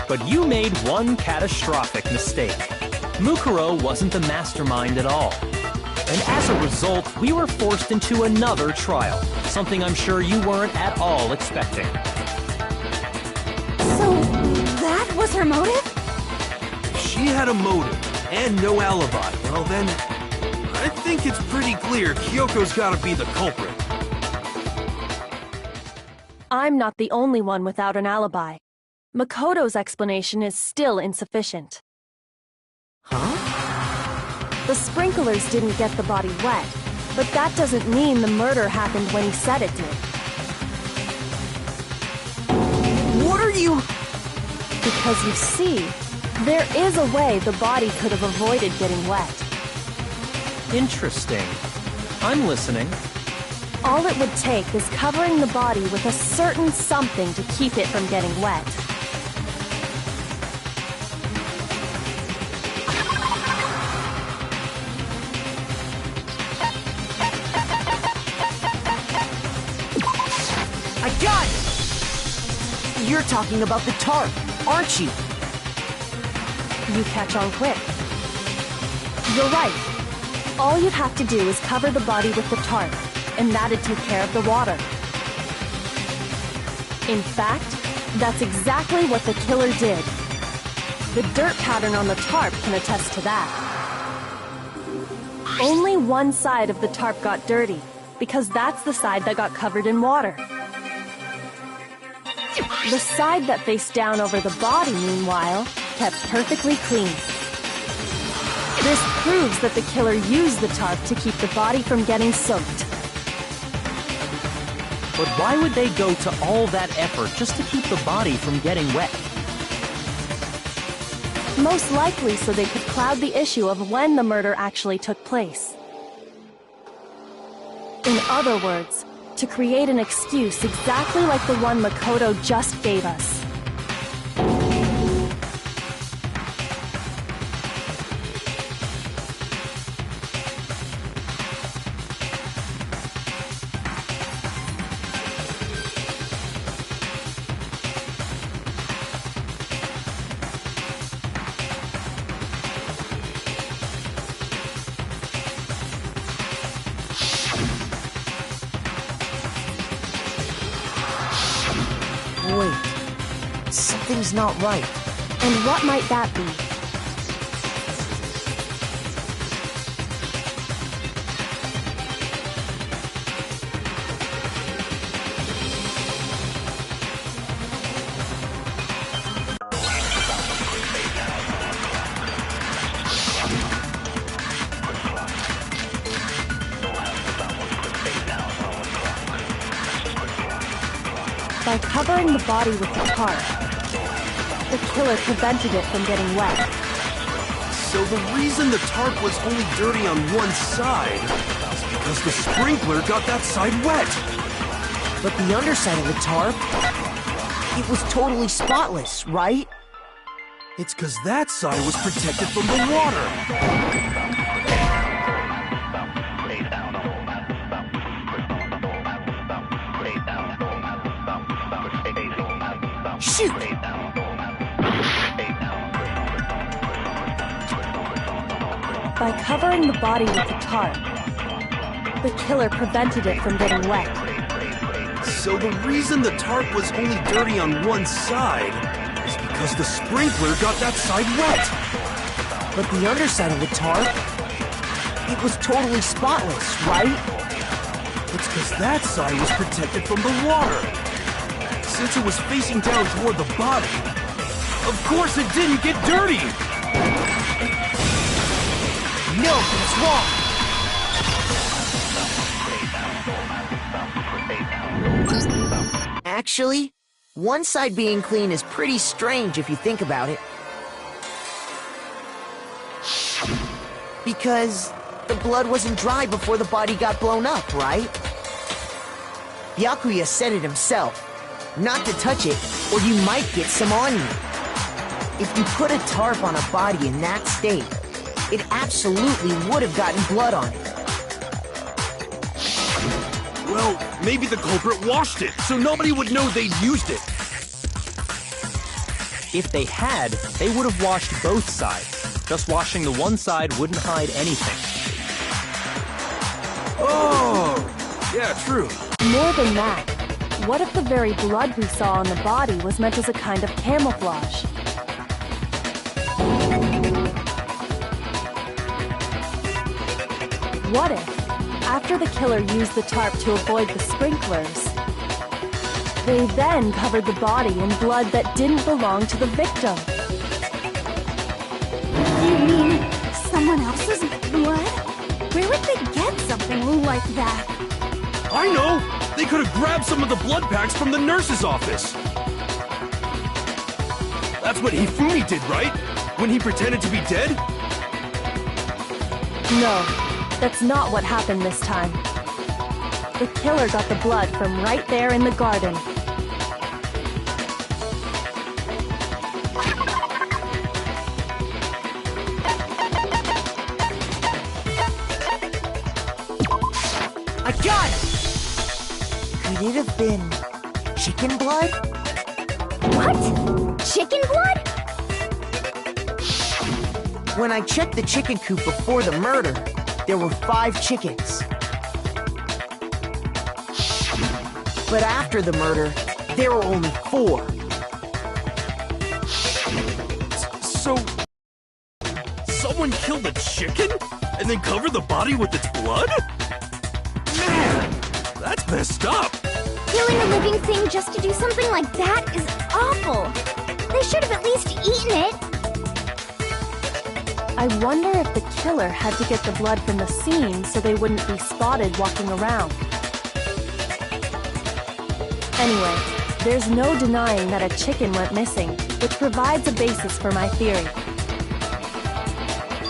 But you made one catastrophic mistake. Mukuro wasn't the mastermind at all. And as a result, we were forced into another trial, something I'm sure you weren't at all expecting. So, that was her motive? If she had a motive and no alibi, well then, I think it's pretty clear Kyoko's gotta be the culprit. I'm not the only one without an alibi. Makoto's explanation is still insufficient. Huh? The sprinklers didn't get the body wet, but that doesn't mean the murder happened when he said it did. What are you... Because you see, there is a way the body could have avoided getting wet. Interesting. I'm listening. All it would take is covering the body with a certain something to keep it from getting wet. I got it! You're talking about the tarp, aren't you? You catch on quick. You're right. All you'd have to do is cover the body with the tarp, and that'd take care of the water. In fact, that's exactly what the killer did. The dirt pattern on the tarp can attest to that. Only one side of the tarp got dirty, because that's the side that got covered in water. The side that faced down over the body, meanwhile, kept perfectly clean. This proves that the killer used the tarp to keep the body from getting soaked. But why would they go to all that effort just to keep the body from getting wet? Most likely so they could cloud the issue of when the murder actually took place. In other words, to create an excuse exactly like the one Makoto just gave us. Wait, something's not right. And what might that be? By covering the body with the tarp, the killer prevented it from getting wet. So the reason the tarp was only dirty on one side is because the sprinkler got that side wet. But the underside of the tarp, it was totally spotless, right? It's because that side was protected from the water. Shoot! By covering the body with the tarp, the killer prevented it from getting wet. So the reason the tarp was only dirty on one side is because the sprinkler got that side wet. But the underside of the tarp, it was totally spotless, right? It's because that side was protected from the water. Since it was facing down toward the body, of course it didn't get dirty! No, that's wrong! Actually, one side being clean is pretty strange if you think about it. Because the blood wasn't dry before the body got blown up, right? Byakuya said it himself. Not to touch it, or you might get some on you. If you put a tarp on a body in that state, it absolutely would have gotten blood on it. Well, maybe the culprit washed it, so nobody would know they'd used it. If they had, they would have washed both sides. Just washing the one side wouldn't hide anything. Oh! Yeah, true. More than that, what if the very blood we saw on the body was meant as a kind of camouflage? What if, after the killer used the tarp to avoid the sprinklers, they then covered the body in blood that didn't belong to the victim? You mean someone else's blood? Where would they get something like that? I know! They could have grabbed some of the blood packs from the nurse's office! That's what Hifumi did, right? When he pretended to be dead? No, that's not what happened this time. The killer got the blood from right there in the garden. I got it! Could it have been chicken blood? What? Chicken blood? When I checked the chicken coop before the murder, there were 5 chickens. But after the murder, there were only 4. So... someone killed a chicken? And then covered the body with its blood? Man, that's messed up! Killing a living thing just to do something like that is awful. They should have at least eaten it. I wonder if the killer had to get the blood from the scene so they wouldn't be spotted walking around. Anyway, there's no denying that a chicken went missing, which provides a basis for my theory.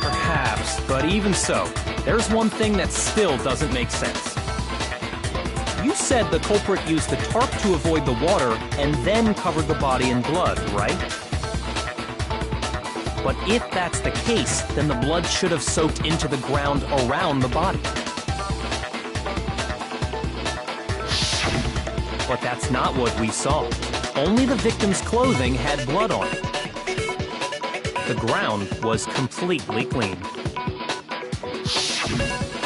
Perhaps, but even so, there's one thing that still doesn't make sense. You said the culprit used the tarp to avoid the water and then covered the body in blood, right? But if that's the case, then the blood should have soaked into the ground around the body. But that's not what we saw. Only the victim's clothing had blood on it. The ground was completely clean.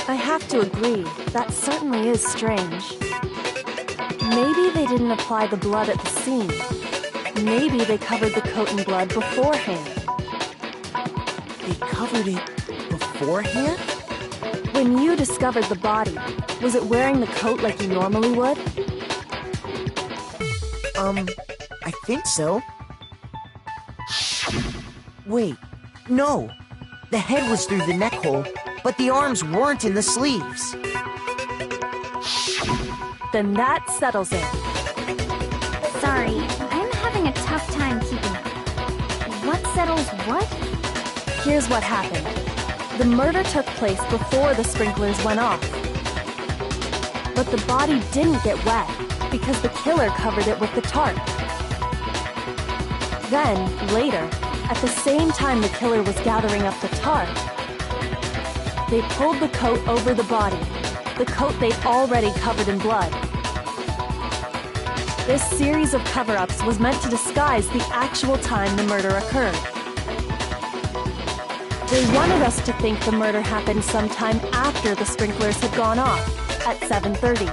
I have to agree, that certainly is strange. Maybe they didn't apply the blood at the scene. Maybe they covered the coat in blood beforehand. They covered it beforehand? When you discovered the body, was it wearing the coat like you normally would? I think so. Wait, no. The head was through the neck hole, but the arms weren't in the sleeves. Then that settles it. Sorry, I'm having a tough time keeping up. What settles what? Here's what happened. The murder took place before the sprinklers went off. But the body didn't get wet because the killer covered it with the tarp. Then, later, at the same time the killer was gathering up the tarp, they pulled the coat over the body, the coat they'd already covered in blood. This series of cover-ups was meant to disguise the actual time the murder occurred. They wanted us to think the murder happened sometime after the sprinklers had gone off, at 7:30.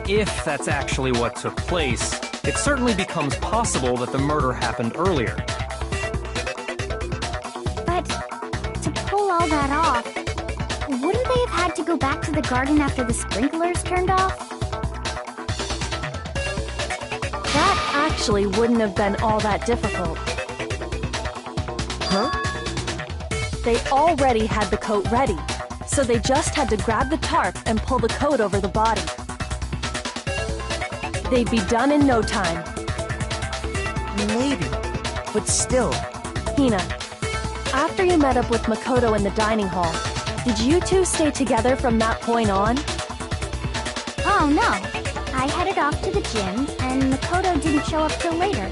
If that's actually what took place, it certainly becomes possible that the murder happened earlier. But to pull all that off, wouldn't they have had to go back to the garden after the sprinklers turned off? That actually wouldn't have been all that difficult. Huh? They already had the coat ready, so they just had to grab the tarp and pull the coat over the body. They'd be done in no time. Maybe, but still. Hina, after you met up with Makoto in the dining hall, did you two stay together from that point on? Oh no, I headed off to the gym, and Makoto didn't show up till later.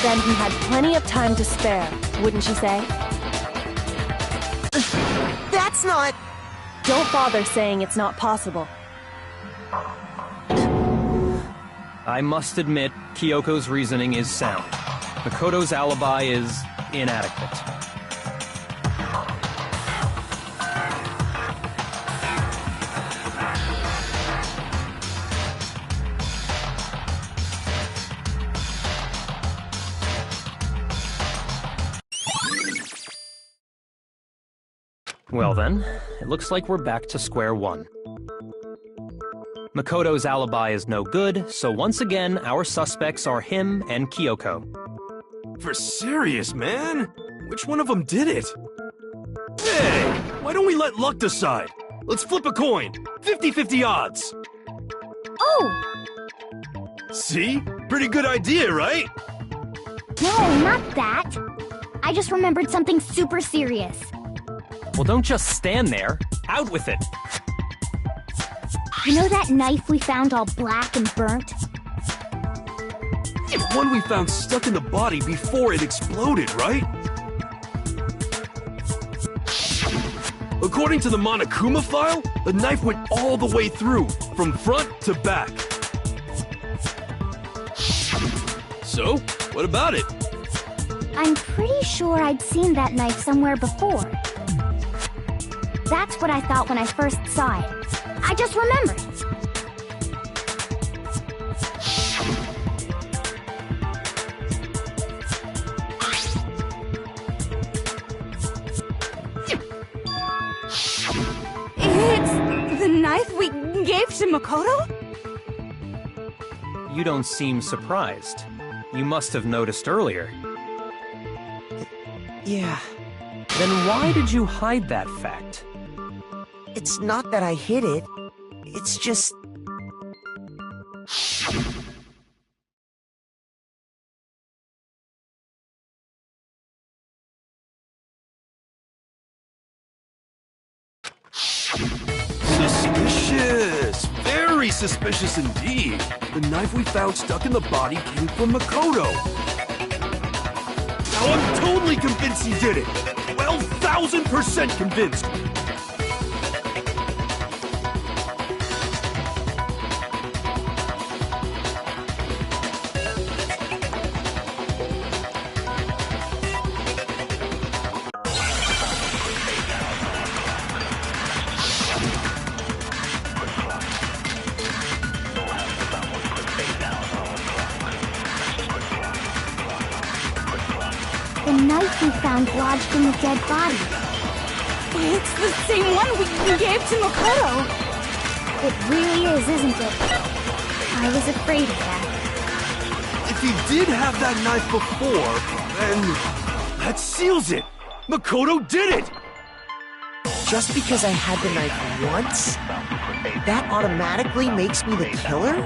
Then he had plenty of time to spare, wouldn't you say? That's not... Don't bother saying it's not possible. I must admit, Kyoko's reasoning is sound. Makoto's alibi is inadequate. Well then, it looks like we're back to square one. Makoto's alibi is no good, so once again, our suspects are him and Kyoko. For serious, man? Which one of them did it? Hey, why don't we let luck decide? Let's flip a coin. 50-50 odds. Oh! See? Pretty good idea, right? No, not that. I just remembered something super serious. Well, don't just stand there. Out with it. You know that knife we found all black and burnt? It's one we found stuck in the body before it exploded, right? According to the Monokuma file, the knife went all the way through, from front to back. So, what about it? I'm pretty sure I'd seen that knife somewhere before. That's what I thought when I first saw it. I just remembered. It's the knife we gave to Makoto? You don't seem surprised. You must have noticed earlier. Yeah, Then why did you hide that fact? it's not that I hid it. It's just... Suspicious! Very suspicious indeed. The knife we found stuck in the body came from Makoto. Now I'm totally convinced he did it. 12,000% convinced. The knife we found lodged in the dead body. It's the same one we gave to Makoto. It really is, isn't it? I was afraid of that. If he did have that knife before, then that seals it. Makoto did it. Just because I had the knife once, that automatically makes me the killer?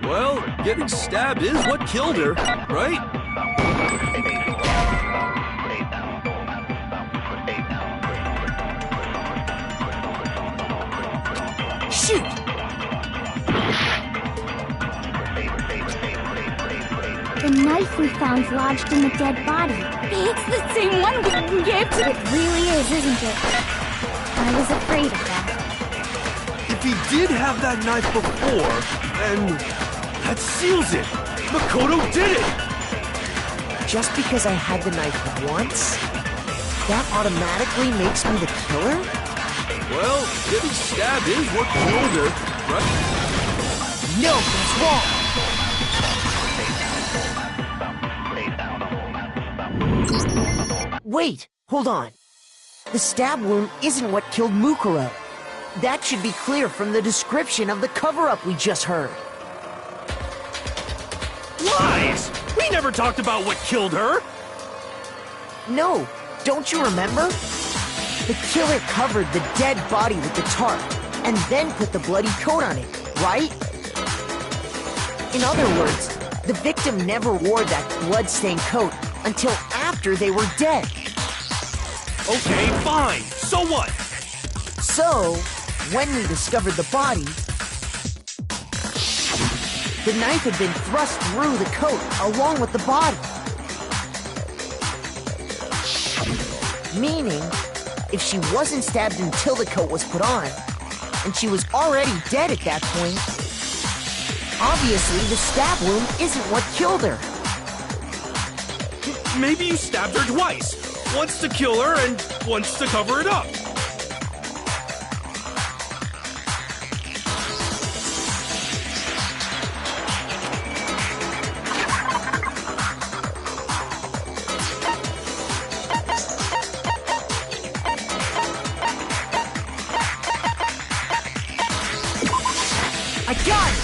Well, getting stabbed is what killed her, right? Shoot! The knife we found lodged in the dead body. It's the same one we gave to... It really is, isn't it? I was afraid of that. If he did have that knife before, then that seals it. Makoto did it. Just because I had the knife once, that automatically makes me the killer? Well, getting stabbed is what killed her, right? No, that's wrong! Wait, hold on. The stab wound isn't what killed Mukuro. That should be clear from the description of the cover-up we just heard. Lies! We never talked about what killed her! No, don't you remember? The killer covered the dead body with the tarp, and then put the bloody coat on it, right? In other words, the victim never wore that blood-stained coat until after they were dead. Okay, fine. So what? So, when we discovered the body, the knife had been thrust through the coat along with the body. Meaning, if she wasn't stabbed until the coat was put on, and she was already dead at that point, Obviously, the stab wound isn't what killed her. Maybe you stabbed her twice. Once to kill her and once to cover it up. I got it!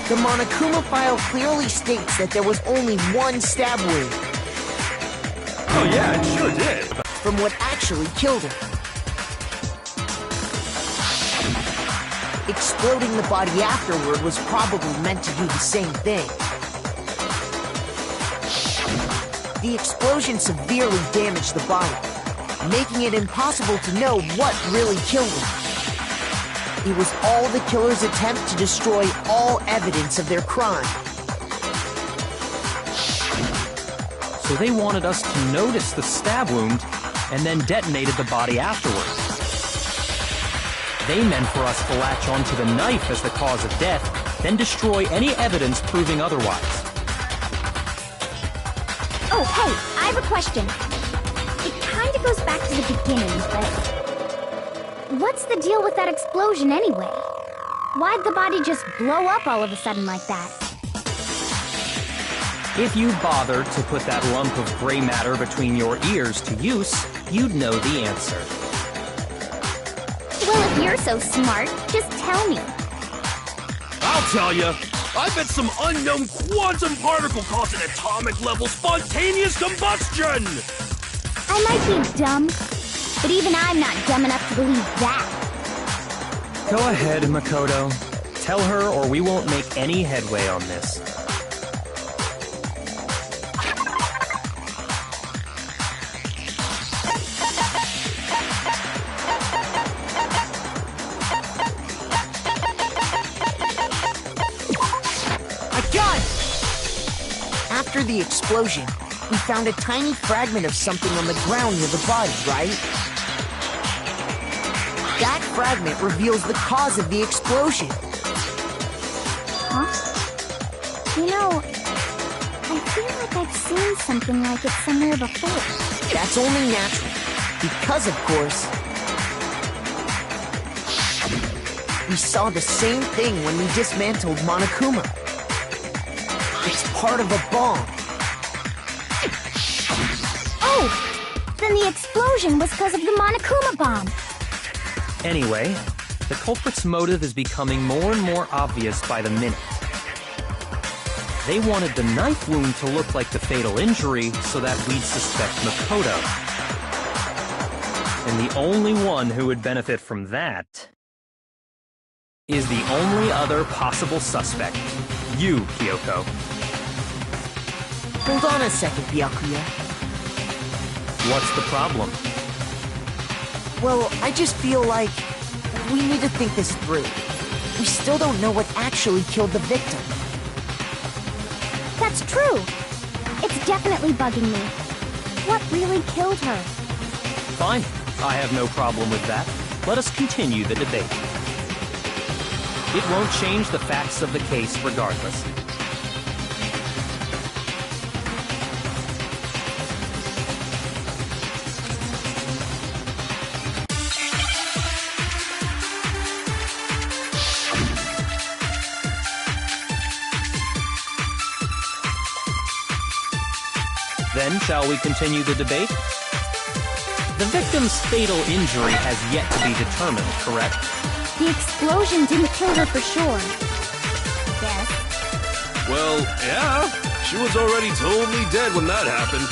The Monokuma file clearly states that there was only one stab wound. Oh yeah, it sure did. From what actually killed her. Exploding the body afterward was probably meant to do the same thing. The explosion severely damaged the body, making it impossible to know what really killed her. It was all the killer's attempt to destroy all evidence of their crime. So they wanted us to notice the stab wound and then detonated the body afterward. They meant for us to latch onto the knife as the cause of death, then destroy any evidence proving otherwise. Oh, hey, I have a question. It kind of goes back to the beginning, but... what's the deal with that explosion anyway? Why'd the body just blow up all of a sudden like that? If you bothered to put that lump of gray matter between your ears to use, you'd know the answer. Well, if you're so smart, just tell me. I'll tell you. I bet some unknown quantum particle caused an atomic level spontaneous combustion! I might be dumb, but even I'm not dumb enough to believe that. Go ahead, Makoto. Tell her or we won't make any headway on this. After the explosion, we found a tiny fragment of something on the ground near the body, right? That fragment reveals the cause of the explosion. Huh? You know, I feel like I've seen something like it somewhere before. That's only natural, because of course, we saw the same thing when we dismantled Monokuma. It's part of a bomb. Oh! Then the explosion was because of the Monokuma bomb. Anyway, the culprit's motive is becoming more and more obvious by the minute. They wanted the knife wound to look like the fatal injury so that we'd suspect Makoto. And the only one who would benefit from that is the only other possible suspect. You, Kyoko. Hold on a second, Byakuya. What's the problem? Well, I just feel like we need to think this through. We still don't know what actually killed the victim. That's true. It's definitely bugging me. What really killed her? Fine. I have no problem with that. Let us continue the debate. It won't change the facts of the case regardless. Then, shall we continue the debate? The victim's fatal injury has yet to be determined, correct? The explosion didn't kill her for sure. Yes. Well, yeah. She was already totally dead when that happened.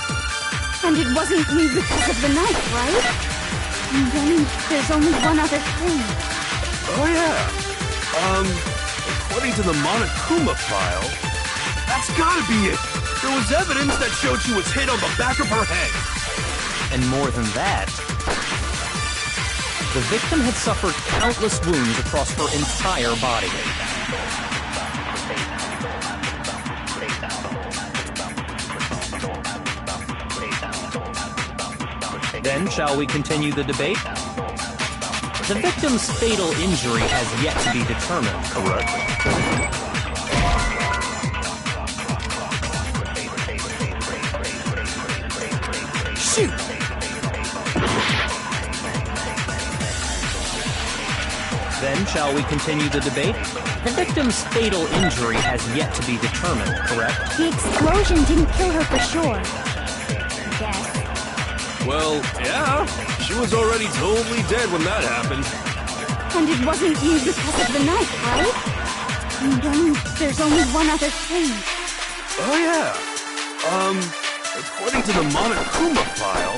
And it wasn't because of the knife, right? And then there's only one other thing. Oh, yeah. According to the Monokuma file, that's gotta be it. There was evidence that showed she was hit on the back of her head. And more than that, the victim had suffered countless wounds across her entire body. Then, shall we continue the debate? The victim's fatal injury has yet to be determined, correct? Shoot! Then, shall we continue the debate? The victim's fatal injury has yet to be determined, correct? The explosion didn't kill her for sure. I guess. Well, yeah. She was already totally dead when that happened. And it wasn't you because of the knife, right? And then there's only one other thing. Oh, yeah. According to the Monokuma file,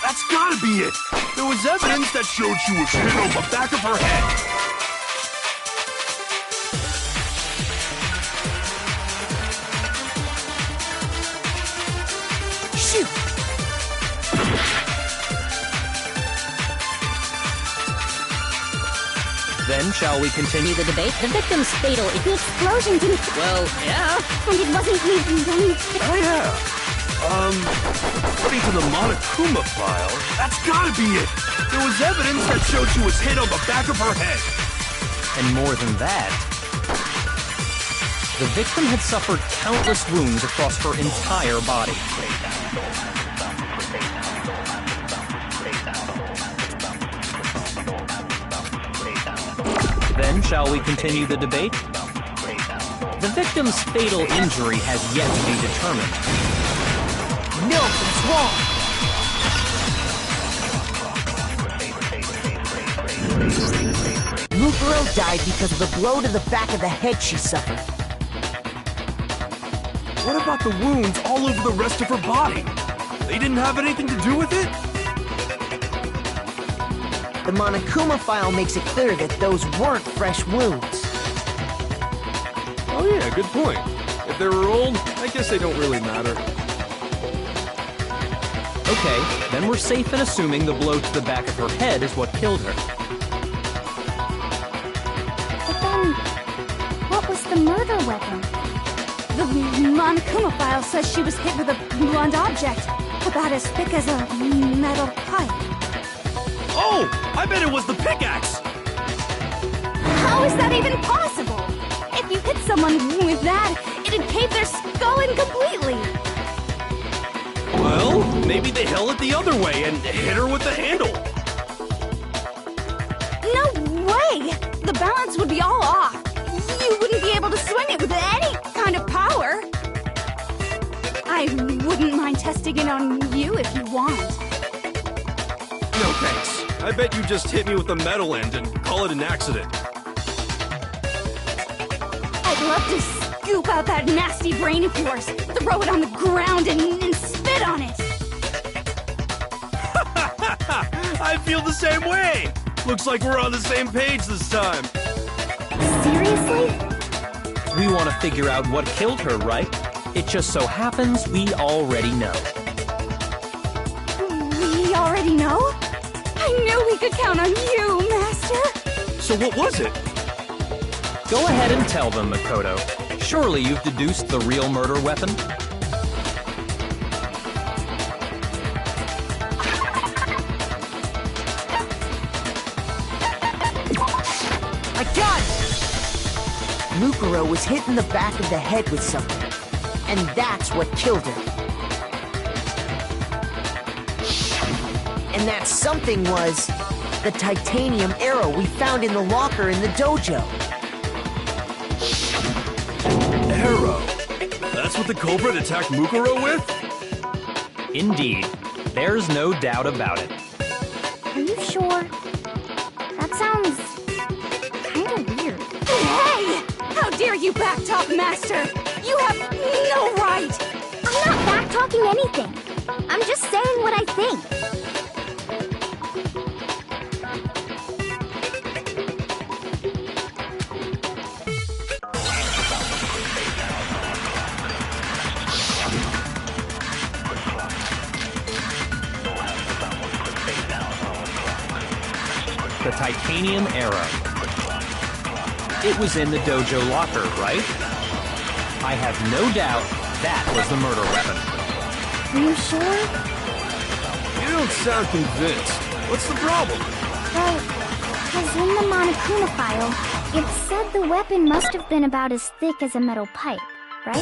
that's gotta be it. There was evidence that showed she was hit on the back of her head. Shoot! Then, shall we continue the debate? The victim's fatal. The explosion didn't. Well, yeah. And it wasn't you. And then. Oh, yeah. According to the Monokuma file, that's gotta be it. There was evidence that showed she was hit on the back of her head. And more than that, the victim had suffered countless wounds across her entire body. Then, shall we continue the debate? The victim's fatal injury has yet to be determined. Milton's wrong! Mukuro died because of the blow to the back of the head she suffered. What about the wounds all over the rest of her body? They didn't have anything to do with it? The Monokuma file makes it clear that those weren't fresh wounds. Oh yeah, good point. If they were old, I guess they don't really matter. Okay, then we're safe in assuming the blow to the back of her head is what killed her. But then, what was the murder weapon? The Monokuma file says she was hit with a blunt object, about as thick as a metal pipe. Oh! I bet it was the pickaxe! How is that even possible? If you hit someone with that, it'd cave their skull in completely. Well, maybe they held it the other way and hit her with the handle. No way! The balance would be all off. You wouldn't be able to swing it with any kind of power. I wouldn't mind testing it on you if you want. No thanks. I bet you just hit me with the metal end and call it an accident. I'd love to scoop out that nasty brain of yours, throw it on the ground and spit on it. I feel the same way. Looks like we're on the same page this time. Seriously? We want to figure out what killed her, right? It just so happens we already know. We already know? I knew we could count on you, Master. So what was it? Go ahead and tell them, Makoto. Surely you've deduced the real murder weapon? I got it! Mukuro was hit in the back of the head with something, and that's what killed her. And that something was the titanium arrow we found in the locker in the dojo. Arrow. That's what the culprit attacked Mukuro with? Indeed. There's no doubt about it. Are you sure? That sounds kinda weird. Hey! How dare you backtalk, Master? You have no right! I'm not back-talking anything. I'm just saying what I think. The titanium arrow. It was in the dojo locker, right? I have no doubt that was the murder weapon. Are you sure? You don't sound convinced. What's the problem? Well, because in the Monokuma file, it said the weapon must have been about as thick as a metal pipe, right?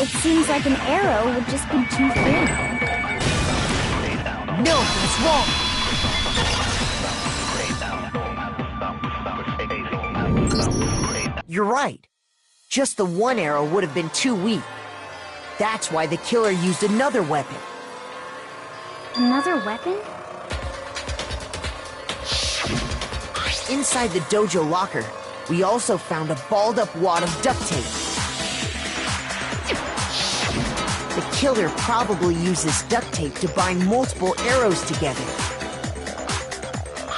It seems like an arrow would just be too thin. No, that's wrong. You're right. Just the one arrow would have been too weak. That's why the killer used another weapon. Another weapon? Inside the dojo locker, we also found a balled-up wad of duct tape. The killer probably used this duct tape to bind multiple arrows together.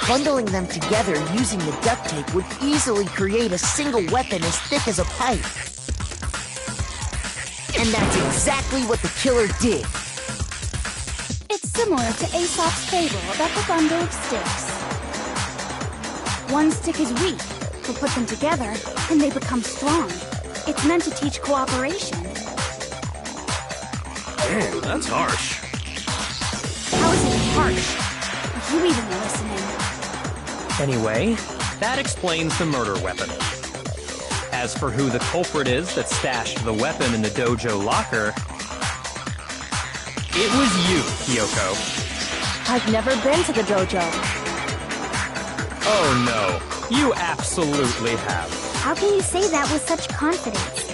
Bundling them together using the duct tape would easily create a single weapon as thick as a pipe. And that's exactly what the killer did. It's similar to Aesop's fable about the bundle of sticks. One stick is weak, but put them together, and they become strong. It's meant to teach cooperation. Man, that's harsh. How is it harsh? Are you even listening? Anyway, that explains the murder weapon. As for who the culprit is that stashed the weapon in the dojo locker, it was you, Kyoko. I've never been to the dojo. Oh no, you absolutely have. How can you say that with such confidence?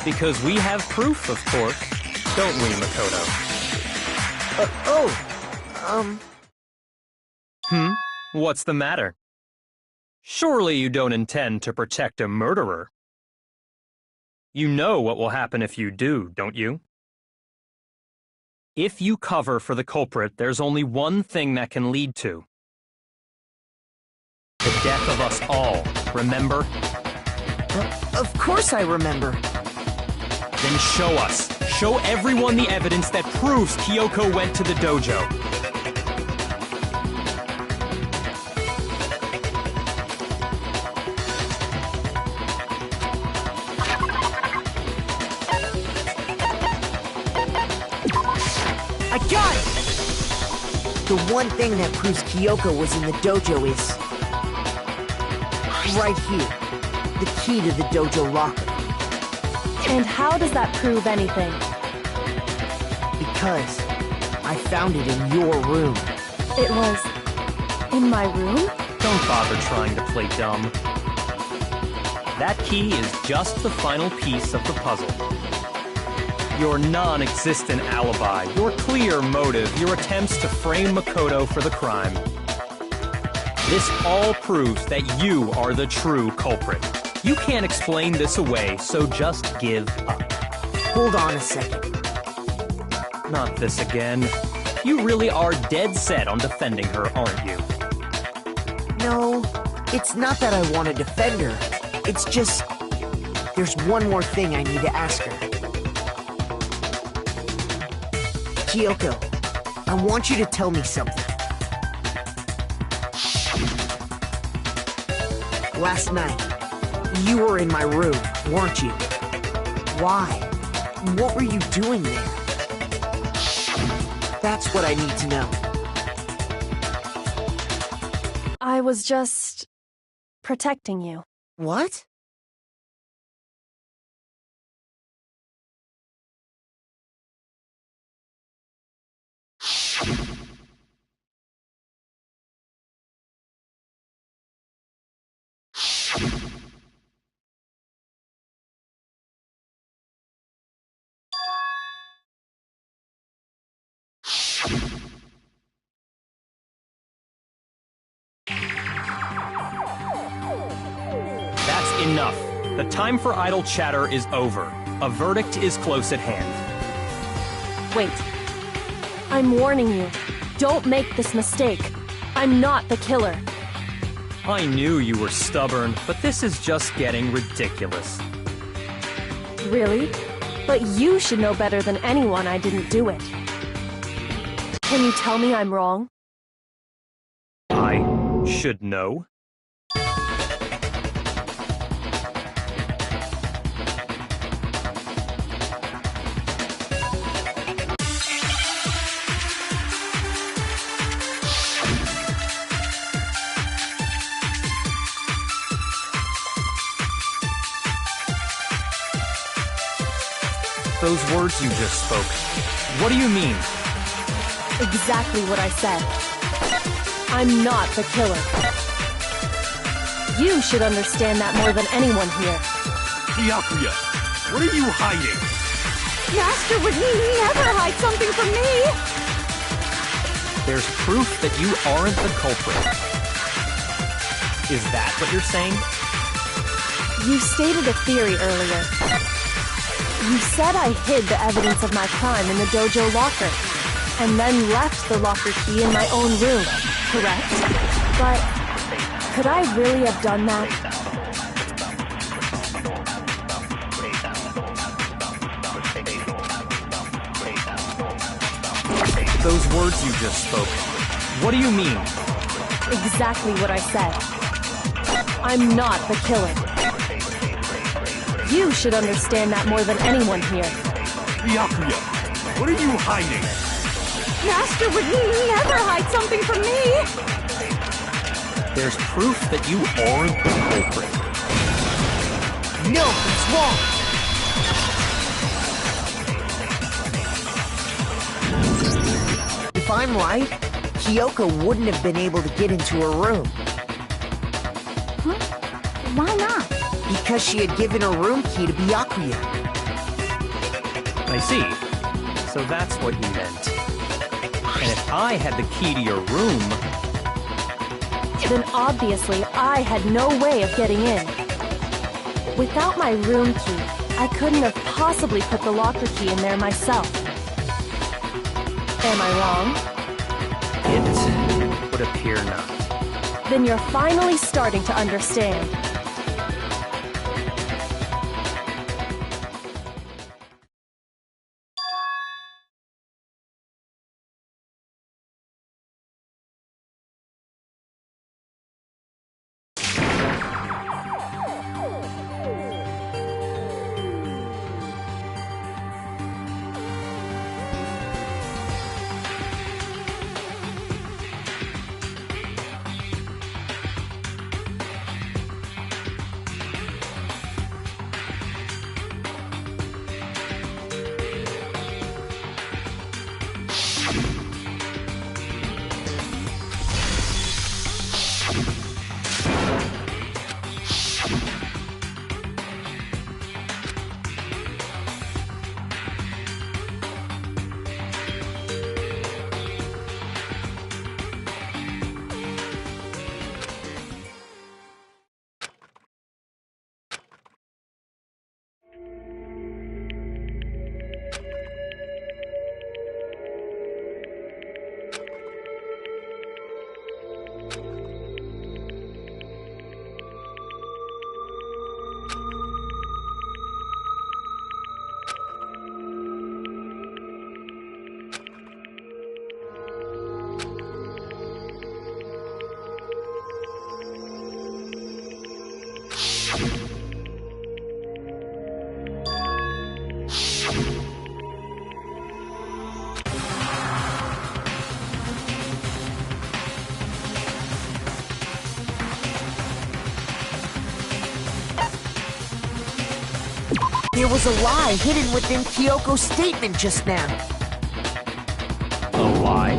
Because we have proof, of course. Don't we, Makoto? What's the matter? Surely you don't intend to protect a murderer. You know what will happen if you do, don't you? If you cover for the culprit, there's only one thing that can lead to. The death of us all, remember? Of course I remember. Then show us. Show everyone the evidence that proves Kyoko went to the dojo. I got it! The one thing that proves Kyoko was in the dojo is... right here. The key to the dojo locker. And how does that prove anything? Because I found it in your room. It was in my room? Don't bother trying to play dumb. That key is just the final piece of the puzzle. Your non-existent alibi, your clear motive, your attempts to frame Makoto for the crime. This all proves that you are the true culprit. You can't explain this away, so just give up. Hold on a second. Not this again. You really are dead set on defending her, aren't you? No, it's not that I want to defend her. It's just... there's one more thing I need to ask her. Kyoko, I want you to tell me something. Last night, you were in my room, weren't you? Why? What were you doing there? That's what I need to know. I was just protecting you. What? That's enough. The time for idle chatter is over. A verdict is close at hand. Wait. I'm warning you. Don't make this mistake. I'm not the killer. I knew you were stubborn, but this is just getting ridiculous. Really? But you should know better than anyone I didn't do it. Can you tell me I'm wrong? I should know? Those words you just spoke, what do you mean? Exactly what I said. I'm not the killer. You should understand that more than anyone here. Byakuya, what are you hiding? Master would never hide something from me! There's proof that you aren't the culprit. Is that what you're saying? You stated a theory earlier. You said I hid the evidence of my crime in the dojo locker, and then left the locker key in my own room, correct? But could I really have done that? Those words you just spoke, what do you mean? Exactly what I said. I'm not the killer. You should understand that more than anyone here. Byakuya, what are you hiding? Master would never hide something from me! There's proof that you aren't the culprit. No, it's wrong! If I'm right, Kyoko wouldn't have been able to get into her room. Huh? Why not? Because she had given her room key to Byakuya. I see. So that's what you meant. And if I had the key to your room... Then obviously I had no way of getting in. Without my room key, I couldn't have possibly put the locker key in there myself. Am I wrong? It would appear not. Then you're finally starting to understand. There was a lie hidden within Kyoko's statement just now. A lie?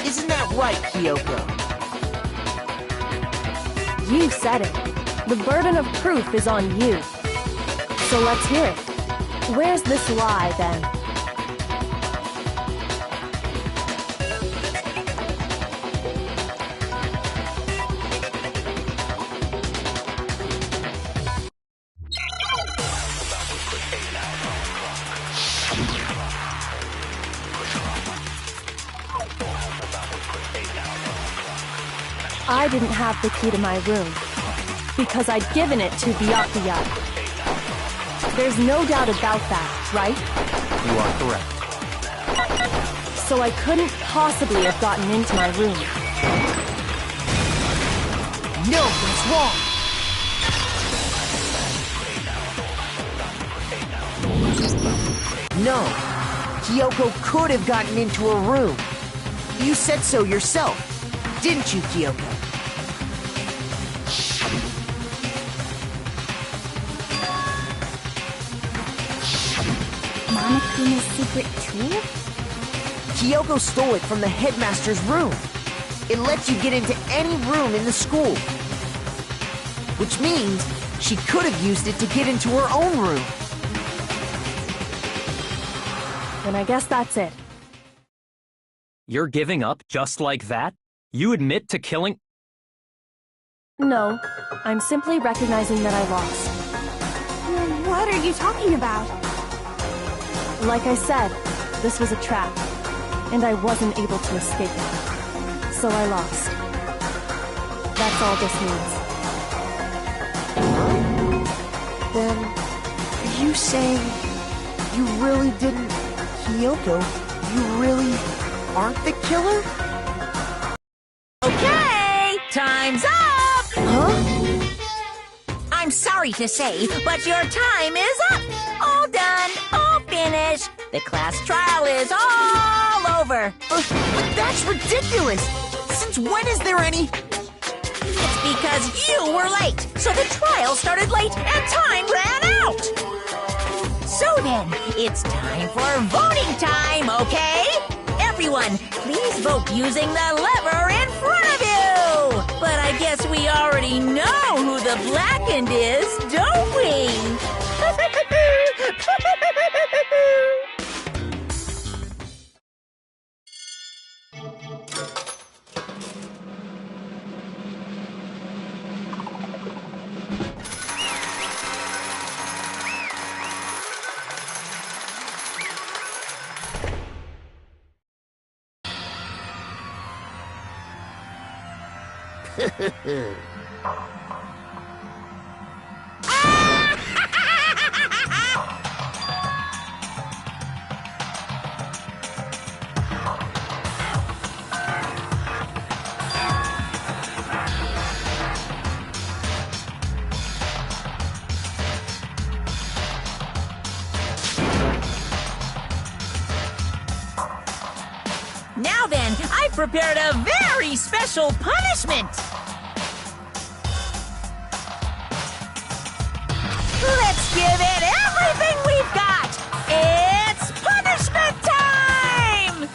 Isn't that right, Kyoko? You said it. The burden of proof is on you. So let's hear it. Where's this lie, then? I didn't have the key to my room, because I'd given it to Byakuya. There's no doubt about that, right? You are correct. So I couldn't possibly have gotten into my room. No, that's wrong! No, Kyoko could have gotten into her room. You said so yourself, didn't you, Kyoko? Monokuma's secret tool? Kyoko stole it from the headmaster's room. It lets you get into any room in the school. Which means she could have used it to get into her own room. Then I guess that's it. You're giving up just like that? You admit to killing... No, I'm simply recognizing that I lost. What are you talking about? Like I said, this was a trap, and I wasn't able to escape it. So I lost. That's all this means. Then, are you saying you really didn't... Kyoko, you really aren't the killer? Okay, time's up! Huh? I'm sorry to say, but your time is up. All done, all finished. The class trial is all over. But that's ridiculous! Since when is there any... It's because you were late, so the trial started late and time ran out. So then, it's time for voting time, okay? Everyone, please vote using the lever in front of you! But I guess we already know who the blackened is, don't we? Now then, I've prepared a very special punishment! Let's give it everything we've got! It's punishment time!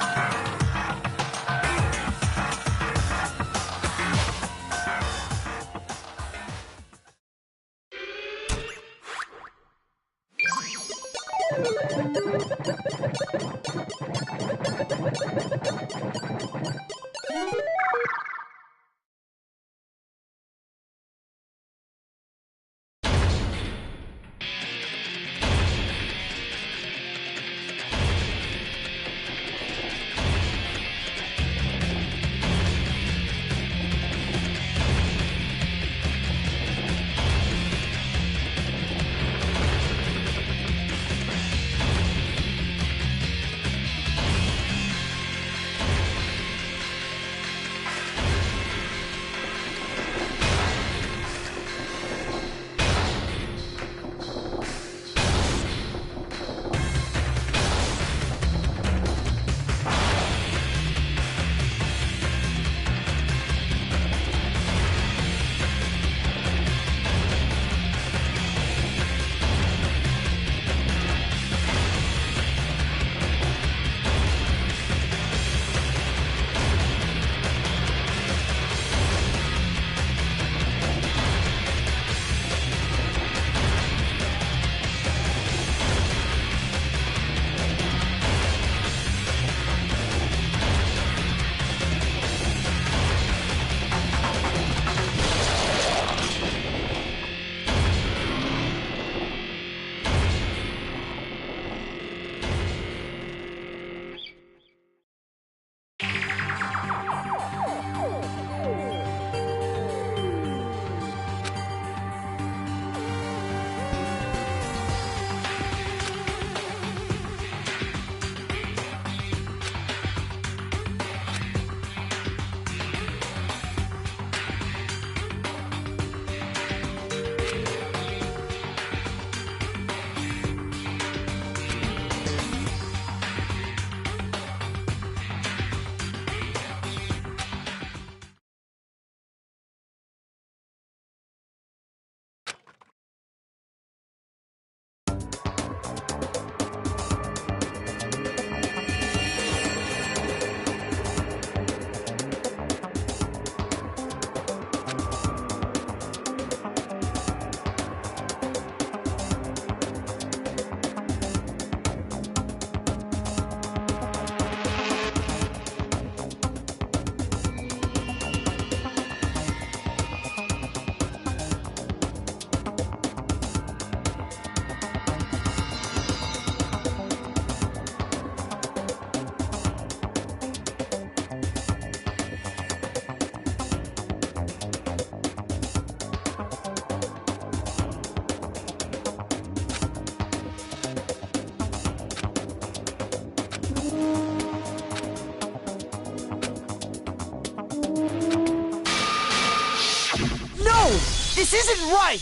This isn't right!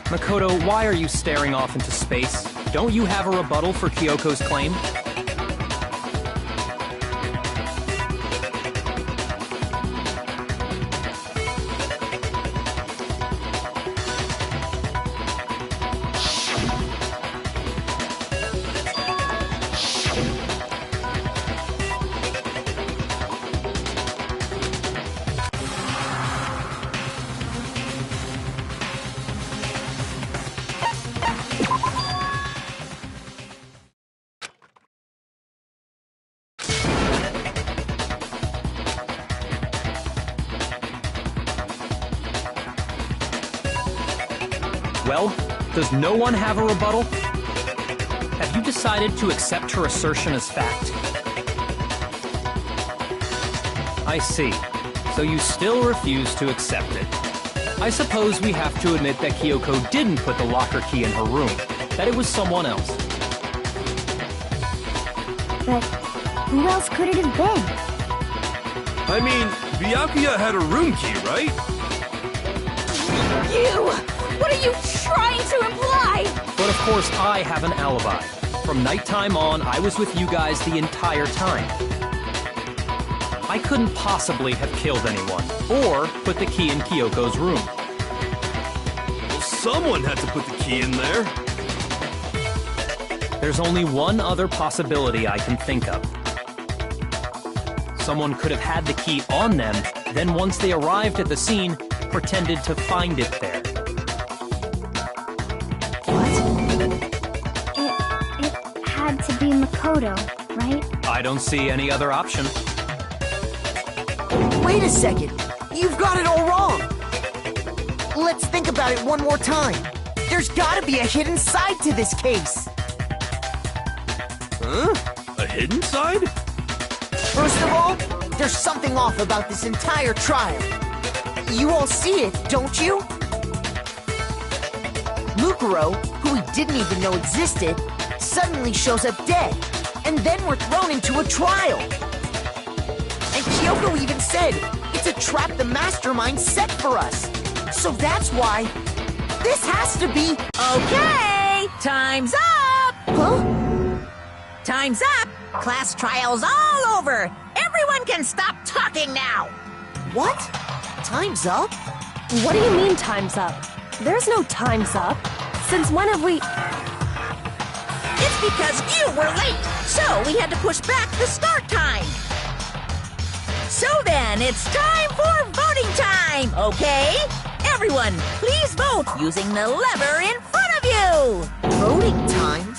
Makoto, why are you staring off into space? Don't you have a rebuttal for Kyoko's claim? Well, does no one have a rebuttal? Have you decided to accept her assertion as fact? I see. So you still refuse to accept it. I suppose we have to admit that Kyoko didn't put the locker key in her room, that it was someone else. But who else could it have been? I mean, Byakuya had a room key, right? What are you trying to imply? But of course, I have an alibi. From nighttime on, I was with you guys the entire time. I couldn't possibly have killed anyone, or put the key in Kyoko's room. Well, someone had to put the key in there. There's only one other possibility I can think of. Someone could have had the key on them, then once they arrived at the scene, pretended to find it there. It had to be Makoto, right? I don't see any other option. Wait a second! You've got it all wrong! Let's think about it one more time. There's gotta be a hidden side to this case! Huh? A hidden side? First of all, there's something off about this entire trial. You all see it, don't you? Mukuro, who we didn't even know existed, suddenly shows up dead, and then we're thrown into a trial. And Kyoko even said, it's a trap the mastermind set for us. So that's why this has to be... Okay, time's up! Huh? Time's up! Class trial's all over! Everyone can stop talking now! What? Time's up? What do you mean time's up? There's no time's up. Since when have we... It's because you were late, so we had to push back the start time. So then, it's time for voting time, okay? Everyone, please vote using the lever in front of you! Voting time?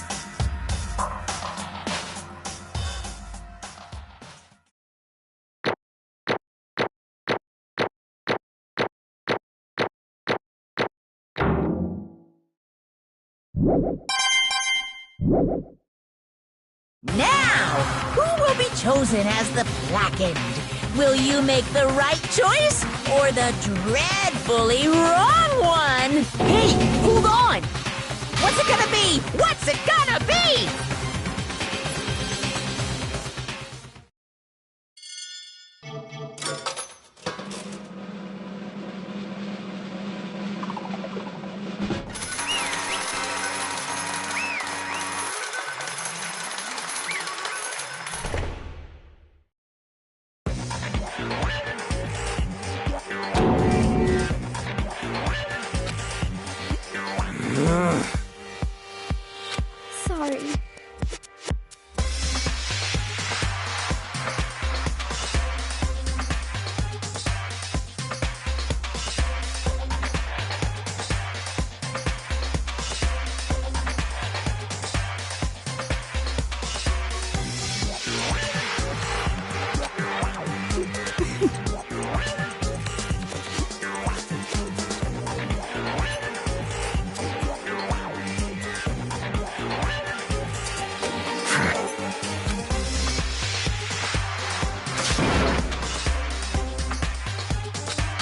Now, who will be chosen as the blackened? Will you make the right choice or the dreadfully wrong one? Hey, hold on! What's it gonna be? What's it gonna be? Sorry.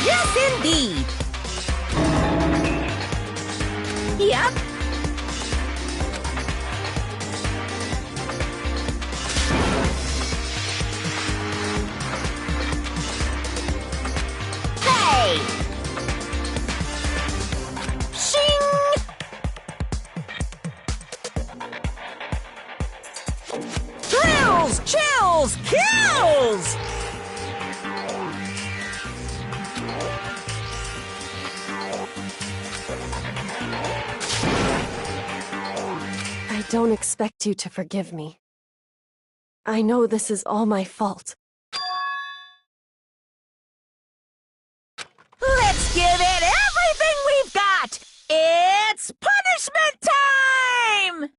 Yes, indeed. Yep. don't expect you to forgive me. I know this is all my fault. Let's give it everything we've got! It's punishment time!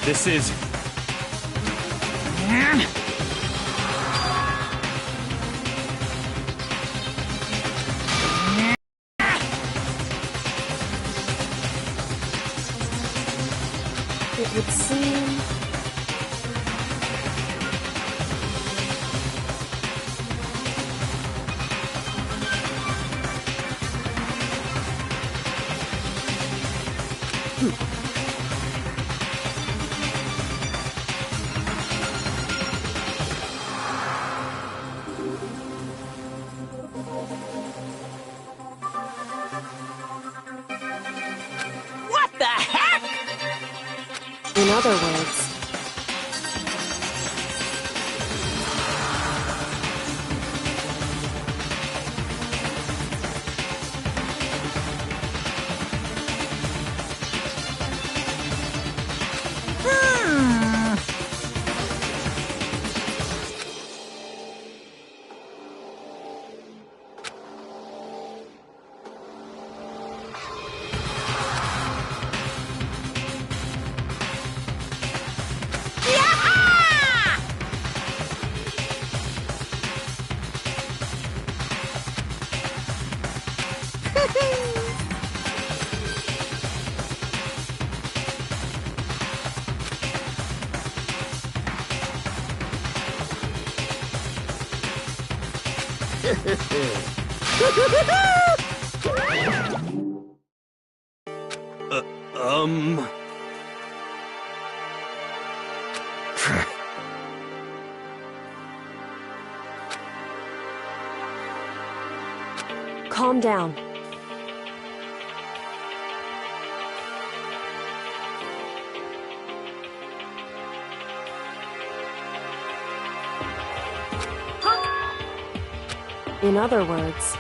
This is... It would seem... What the heck? In other words... Calm down. In other words...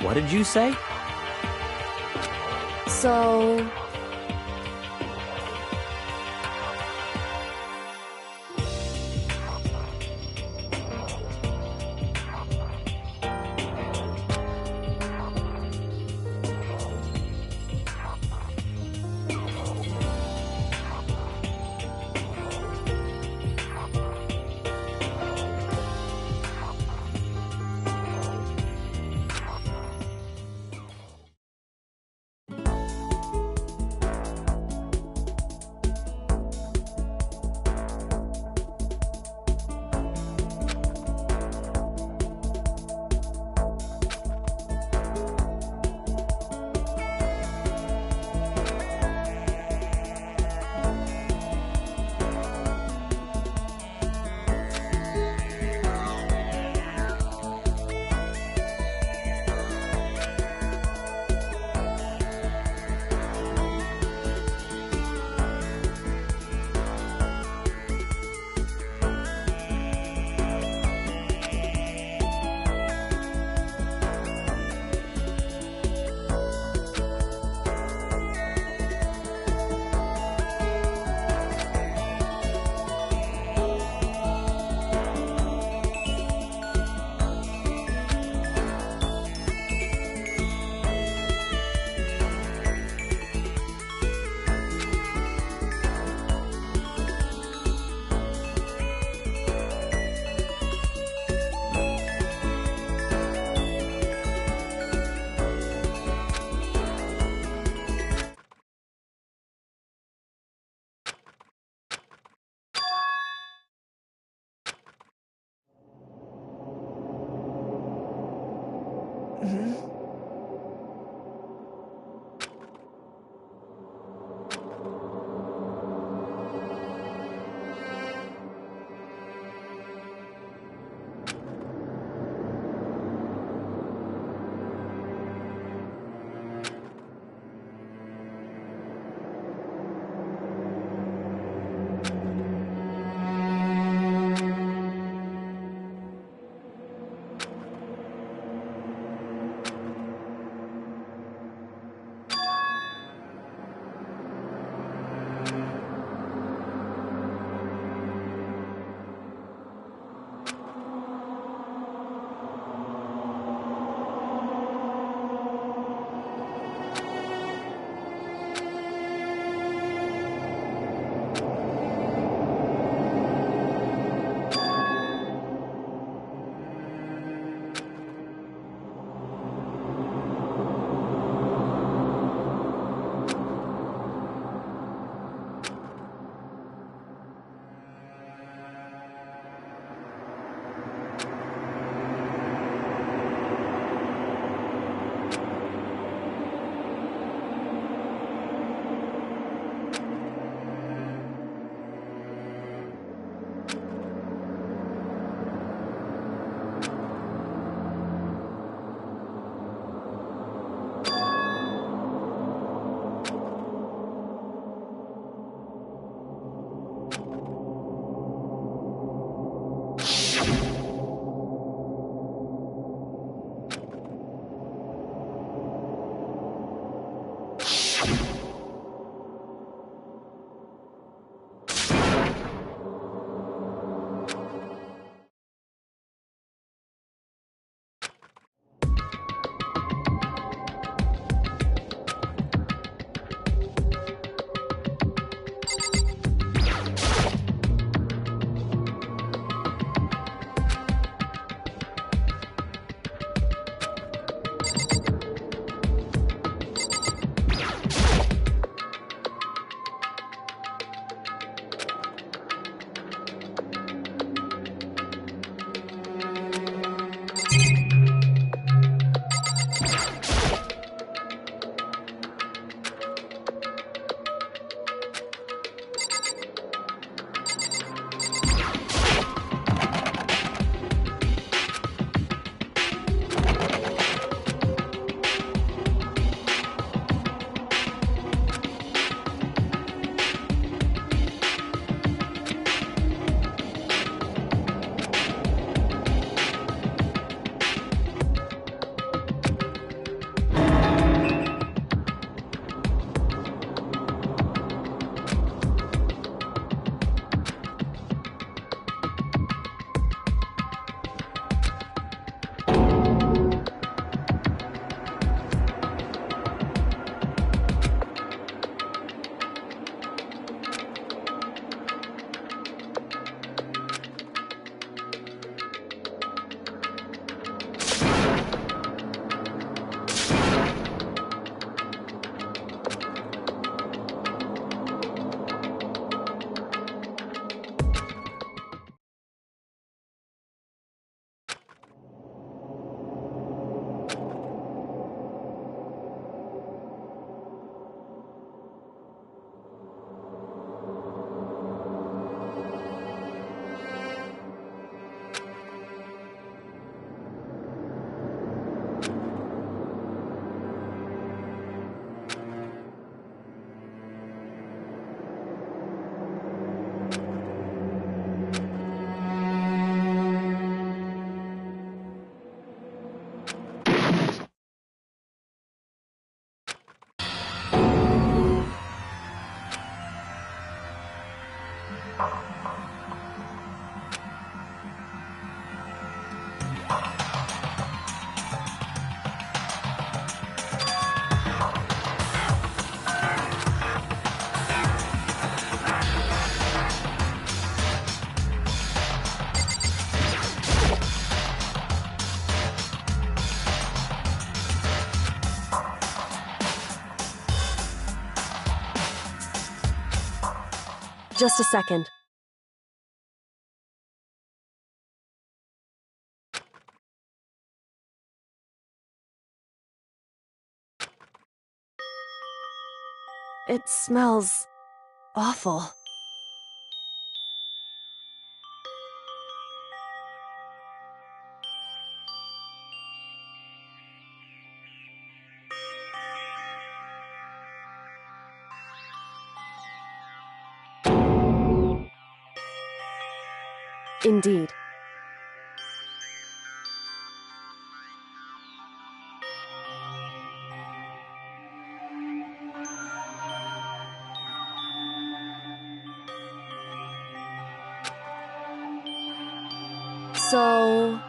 What did you say? So... Just a second. It smells awful. Indeed. So...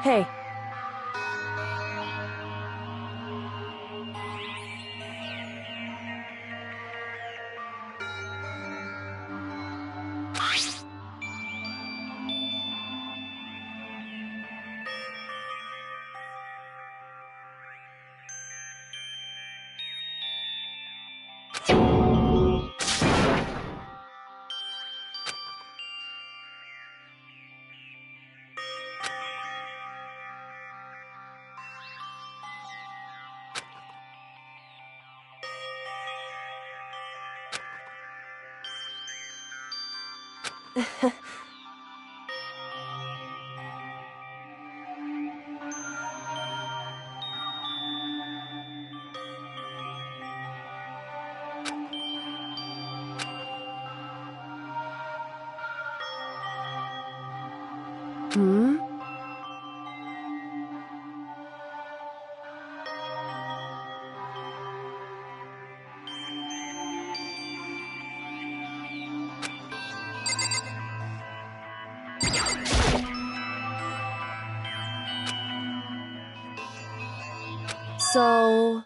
Hey. Hmm? So...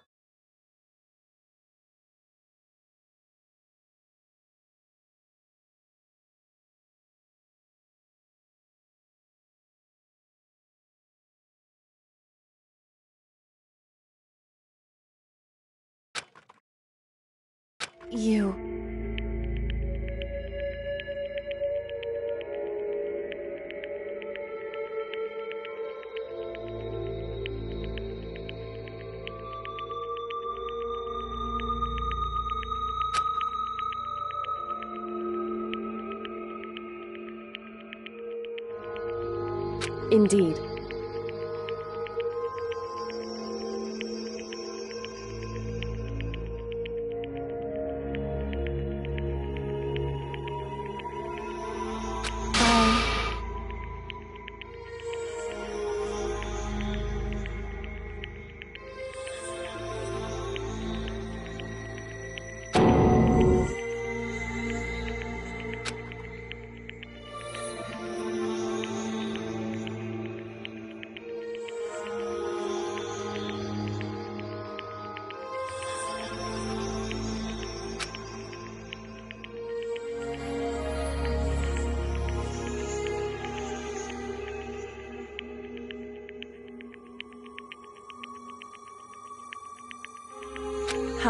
You... Indeed.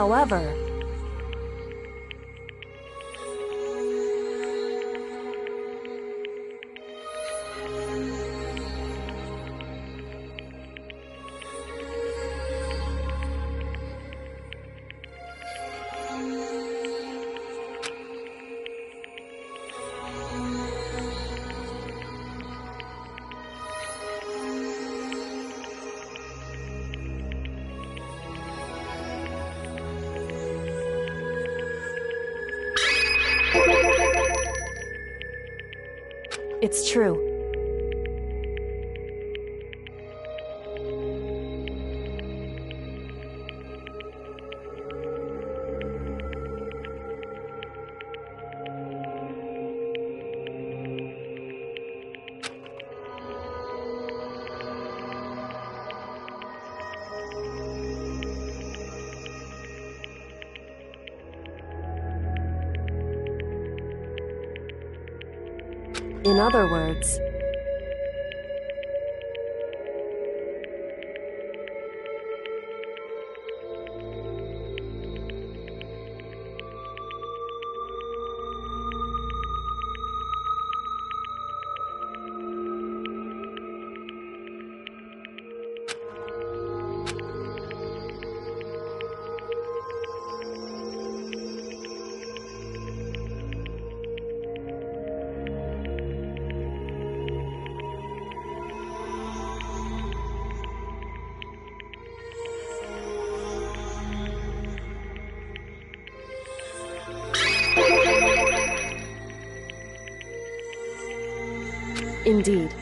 However... It's true. In other words, indeed.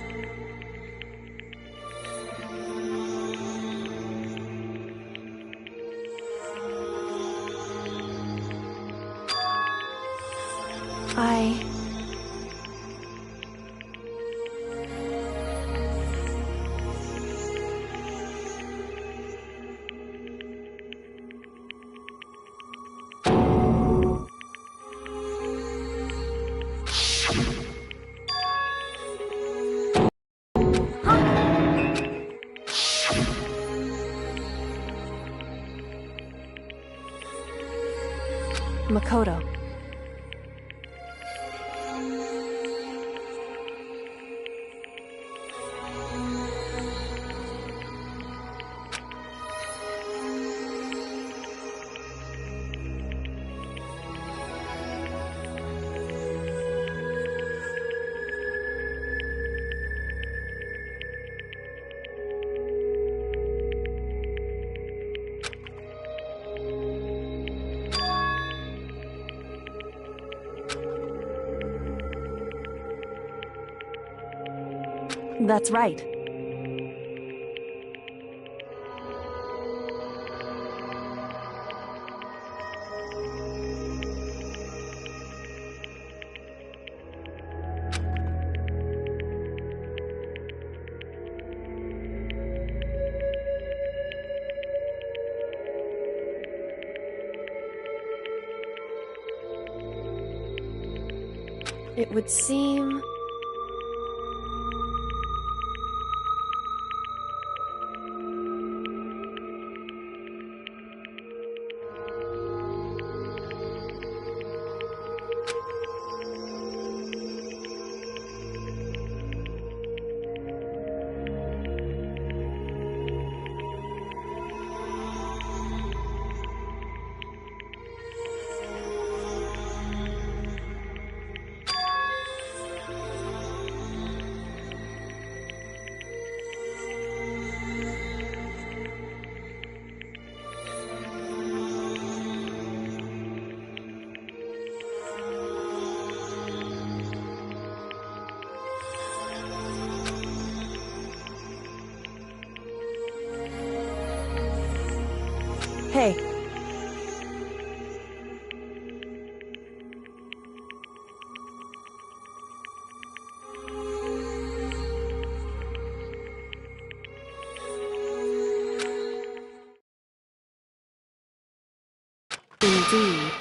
Makoto. That's right. It would seem... Hey. Indeed.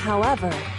However,